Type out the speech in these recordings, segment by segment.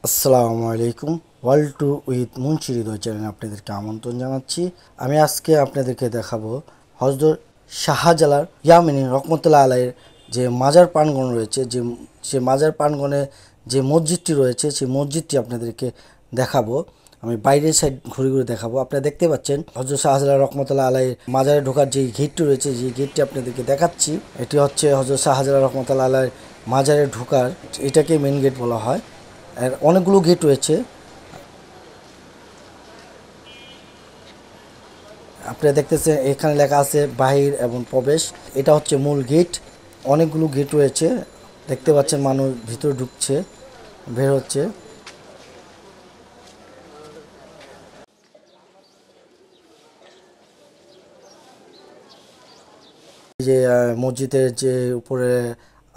আসসালামু আলাইকুম। World to with Munshi হৃদয় চ্যানেলে আপনাদেরকে আমন্ত্রণ জানাচ্ছি। আমি আজকে আপনাদেরকে দেখাবো হযরত শাহজালাল ইয়ামানী রহমতুল্লাহ আলাইহির যে মাজার প্রাঙ্গণ রয়েছে, যে মাজার প্রাঙ্গণে যে মসজিদটি রয়েছে, সেই মসজিদটি আপনাদেরকে দেখাবো। আমি বাইরের সাইড ঘুরে ঘুরে দেখাবো। আপনারা দেখতে পাচ্ছেন হযরত শাহজালাল রহমতুল্লাহ আলাইহির মাজারে ঢোকার যে গেটটি রয়েছে, যে গেটটি আপনাদেরকে দেখাচ্ছি, এটি হচ্ছে হযরত শাহজালাল রহমতুল্লাহ আলাইহির মাজারে ঢোকার, এটাকে মেন গেট বলা হয়। আর অনেকগুলো গেট রয়েছে, আপনারা দেখতেছেন এখানে লেখা আছে বাহির এবং প্রবেশ। এটা হচ্ছে মূল গেট। অনেকগুলো গেট রয়েছে, দেখতে পাচ্ছেন মানুষ ভিতরে ঢুকছে, বের হচ্ছে। এই যে মসজিদের যে উপরে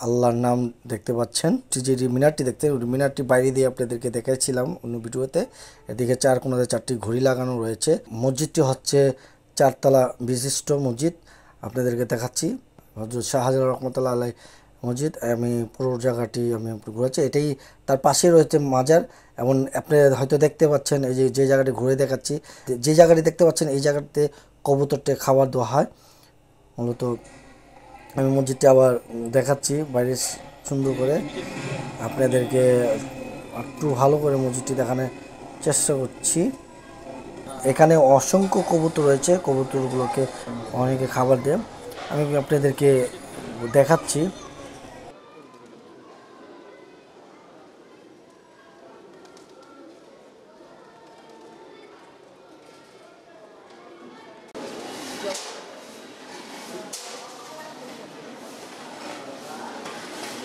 আল্লাহর নাম দেখতে পাচ্ছেন, যে মিনারটি দেখতে, মিনারটি বাইরে দিয়ে আপনাদেরকে দেখাচ্ছিলাম অন্য ভিডিওতে। এদিকে চার কোণাতে চারটি ঘড়ি লাগানো রয়েছে। মসজিদটি হচ্ছে চারতলা বিশিষ্ট মসজিদ, আপনাদেরকে দেখাচ্ছি হযরত শাহজালাল রহমতুল্লাহ আলাই মসজিদ। আমি পুরো জায়গাটি আমি ঘুরেছি, এটাই তার পাশে রয়েছে মাজার। এবং আপনি হয়তো দেখতে পাচ্ছেন এই যে জায়গাটি ঘুরে দেখাচ্ছি, যে জায়গাটি দেখতে পাচ্ছেন এই জায়গাতে কবুতরকে খাবার দেওয়া হয় মূলত। আমি মসজিদটা আবার দেখাচ্ছি বাইরে সুন্দর করে, আপনাদেরকে একটু ভালো করে মসজিদটি দেখানোর চেষ্টা করছি। এখানে অসংখ্য কবুতর রয়েছে, কবুতরগুলোকে অনেকে খাবার দেয়, আমি আপনাদেরকে দেখাচ্ছি।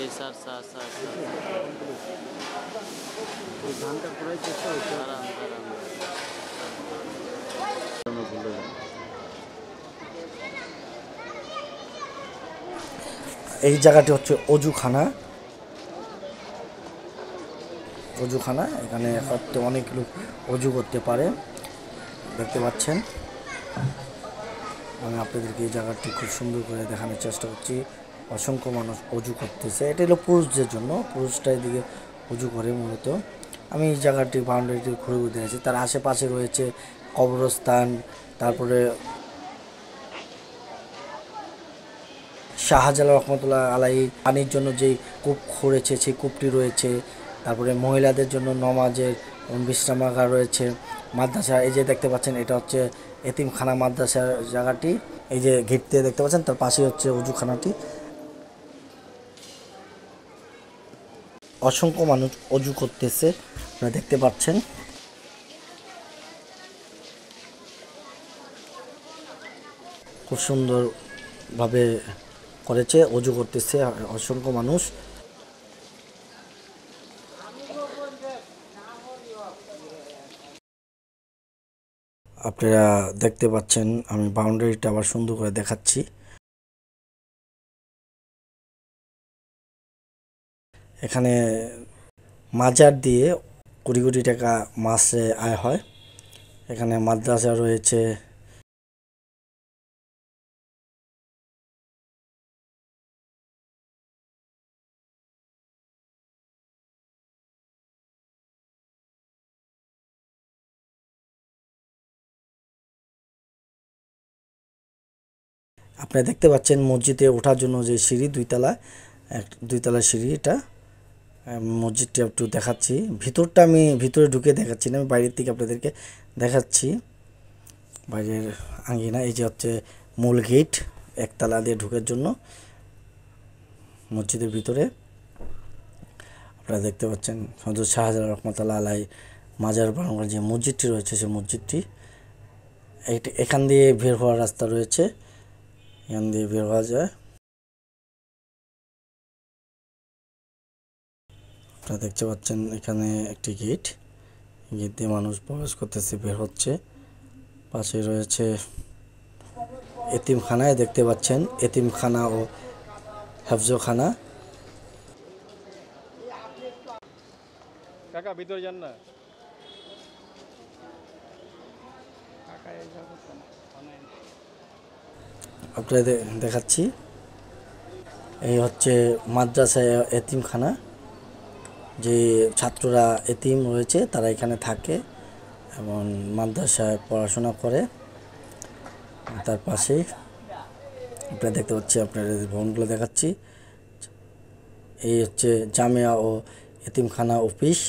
জি স্যার স্যার স্যার স্যার এই ধানটা করার চেষ্টা হচ্ছে, আরাম আরাম ভুলে যান। এই জায়গাটি হচ্ছে অজুখানা। অজুখানা, এখানে হয়তো অনেক লোক অজু করতে পারে, দেখতে পাচ্ছেন। আমি আপনাদেরকে এই জায়গাটি খুব সুন্দর করে দেখানোর চেষ্টা করছি। অসংখ্য মানুষ অজু করতেছে, এটা হলো পুরুষদের জন্য, পুরুষরা এদিকে অজু করে মূলত। আমি এই জায়গাটি বাউন্ডারিটি ঘুরে ঘুরে দেখেছি। তার আশেপাশে রয়েছে কবরস্থান, তারপরে শাহজালাল রহমতুল্লাহ আলাইহি পানির জন্য যেই কূপ খুঁড়েছে সেই কূপটি রয়েছে। তারপরে মহিলাদের জন্য নমাজের বিশ্রামাগার রয়েছে। মাদ্রাসা, এই যে দেখতে পাচ্ছেন এটা হচ্ছে এতিমখানা মাদ্রাসার জায়গাটি। এই যে গেট দিয়ে দেখতে পাচ্ছেন, তার পাশেই হচ্ছে অজুখানাটি। অসংখ্য মানুষ অজু করতেছে, আপনারা দেখতে পাচ্ছেন। খুব সুন্দরভাবে করেছে, অজু করতেছে অসংখ্য মানুষ। আপনারা দেখতে পাচ্ছেন, আমি বাউন্ডারিটা আবার সুন্দর করে দেখাচ্ছি। এখানে মাজার দিয়ে কোটি কোটি টাকা মাসে আয় হয়। এখানে মাদ্রাসা রয়েছে। আপনারা দেখতে পাচ্ছেন মসজিদে ওঠার জন্য যে সিঁড়ি, দুইতলা সিঁড়ি। এটা মসজিদটা একটু দেখাচ্ছি, ভিতরটা আমি ভিতরে ঢুকে দেখাচ্ছি না, আমি বাইরের থেকে আপনাদেরকে দেখাচ্ছি বাইরের আঙ্গিনা। এই যে হচ্ছে মূল গেট, একতলা দিয়ে ঢুকার জন্য মসজিদের ভিতরে। আপনারা দেখতে পাচ্ছেন হযরত শাহজালাল রহমতুল্লাহ আলাইহি মাজার বাংলার যে মসজিদটি রয়েছে, সেই মসজিদটি এখান দিয়ে বের হওয়ার রাস্তা রয়েছে, এখান দিয়ে বের হওয়া যায়। আপনারা দেখতে পাচ্ছেন এখানে একটি গেট, গেট দিয়ে মানুষ প্রবেশ করতেছে, বের হচ্ছে। পাশে রয়েছে এতিমখানায়, দেখতে পাচ্ছেন এতিমখানা ও হেফজখানা। কাকা ভিতরে যান না। আপনাদের দেখাচ্ছি, এই হচ্ছে মাদ্রাসা এতিমখানা। যে ছাত্ররা এতিম রয়েছে তারা এখানে থাকে এবং মাদ্রাসায় পড়াশোনা করে। তার পাশেই আপনারা দেখতে পাচ্ছি, আপনাদের ভবনগুলো দেখাচ্ছি। এই হচ্ছে জামিয়া ও এতিমখানা অফিস।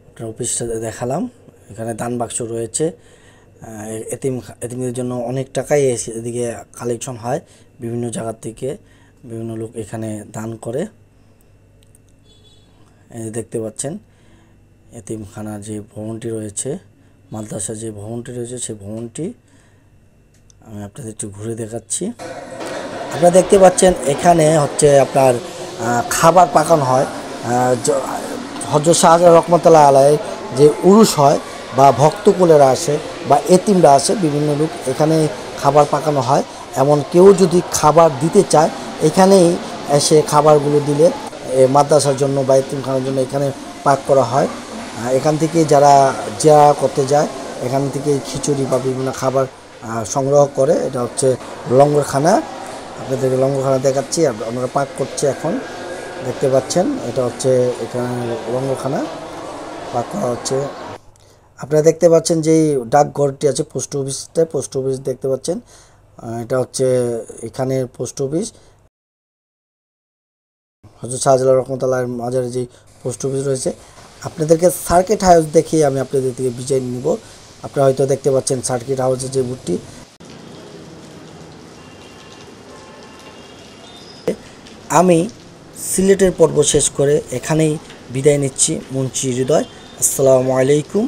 আপনার অফিসটা দেখালাম। এখানে দান বাক্স রয়েছে। এতিমদের জন্য অনেক টাকাই এদিকে কালেকশন হয় বিভিন্ন জায়গার থেকে। বিভিন্ন লোক এখানে দান করে। দেখতে পাচ্ছেন এতিমখানার যে ভবনটি রয়েছে, মাদ্রাসার যে ভবনটি রয়েছে, সেই ভবনটি আমি আপনাদের একটু ঘুরে দেখাচ্ছি। আপনারা দেখতে পাচ্ছেন এখানে হচ্ছে আপনার খাবার পাকানো হয়। হযরত শাহজালাল রহমাতুল্লাহ আলাইহি যে উরুস হয় বা ভক্তকুলেরা আসে বা এতিমরা আসে, বিভিন্ন লোক এখানে খাবার পাকানো হয়। এমন কেউ যদি খাবার দিতে চায় এখানেই এসে খাবারগুলো দিলে মাদ্রাসার জন্য বা এতিমখানার জন্য এখানে পাক করা হয়। এখান থেকে যারা জিয়ারত করতে যায় এখান থেকে খিচুড়ি বা বিভিন্ন খাবার সংগ্রহ করে। এটা হচ্ছে লঙ্গরখানা। আপনাদেরকে লঙ্গরখানা দেখাচ্ছি। আমরা পাক করছি এখন, দেখতে পাচ্ছেন। এটা হচ্ছে এখানে লঙ্গরখানা পাক করা হচ্ছে। আপনারা দেখতে পাচ্ছেন যে ডাকঘরটি আছে পোস্ট অফিসটা, পোস্ট অফিস দেখতে পাচ্ছেন। এটা হচ্ছে এখানে পোস্ট অফিস। হযরত শাহজালাল রহমাতুল্লাহ মাজারে যে পোস্ট অফিস রয়েছে। আপনাদেরকে সার্কিট হাউস দেখিয়ে আমি আপনাদের থেকে বিদায় নিব। আপনারা হয়তো দেখতে পাচ্ছেন সার্কিট হাউসের যে বোর্ডটি। আমি সিলেটের পর্ব শেষ করে এখানেই বিদায় নিচ্ছি। মুন্সি হৃদয়। আসসালামু আলাইকুম।